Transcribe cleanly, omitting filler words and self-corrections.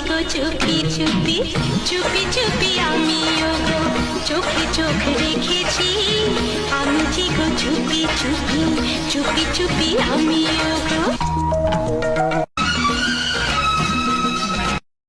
গো চুপি চুপি চুপি চুপি আমিও গো চোখে চোখ রেখেছি আমি যে গো চুপি চুপি চুপি চুপি আমিও গো